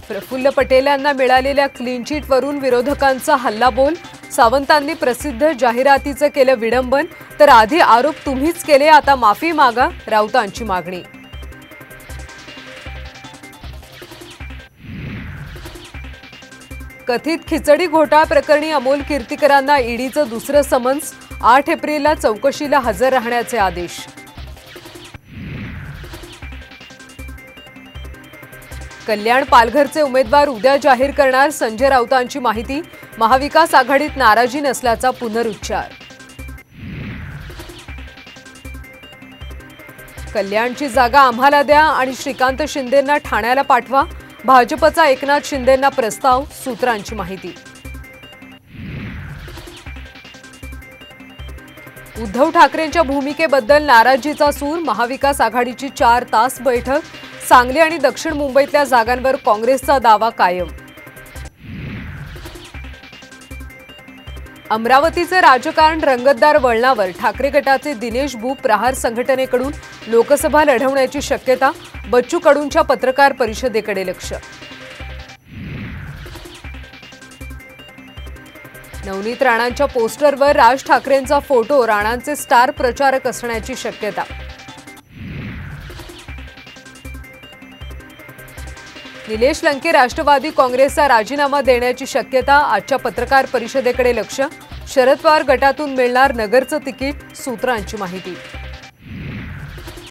प्रफुल्ल पटेल यांना मिळालेल्या क्लीन चिटवरून विरोधकांचा हल्लाबोल। सावंतांनी प्रसिद्ध जाहिरातीचं केलं विडंबन, तर आधी आरोप तुम्हीच केले, आता माफी मागा, राऊतांची मागणी। कथित खिचडी घोटाळा प्रकरणी अमोल कीर्तीकरांना ईडीचं दुसरं समन्स। 8 एप्रिलला चौकशीला हजर राहण्याचे आदेश। कल्याण पालघरचे उमेदवार उद्या जाहीर करणार, संजय राऊतांची माहिती। महाविकास आघाडीत नाराजी नसल्याचा पुनरुच्चार। कल्याणची जागा आम्हाला द्या आणि श्रीकांत शिंदेंना ठाण्याला पाठवा, भाजपचा एकनाथ शिंदेंना प्रस्ताव, सूत्रांची माहिती। उद्धव ठाकरेंच्या भूमिकेबद्दल नाराजीचा सूर। महाविकास आघाडीची 4 तास बैठक। सांगली आणि दक्षिण मुंबईतल्या जागांवर काँग्रेसचा दावा कायम। अमरावतीचे राजकारण रंगतदार वळणावर। ठाकरे गटाचे दिनेश भूप प्रहार संघटनेकडून लोकसभा लढवण्याची शक्यता। बच्चू कडूंच्या पत्रकार परिषदेकडे लक्ष। नवनीत राणांच्या पोस्टरवर राज ठाकरेंचा फोटो। राणांचे स्टार प्रचारक असण्याची शक्यता। निलेश लंके राष्ट्रवादी काँग्रेसचा राजीनामा देण्याची शक्यता। आजच्या पत्रकार परिषदेकडे लक्ष। शरद पवार गटातून मिळणार नगरचं तिकीट, सूत्रांची माहिती।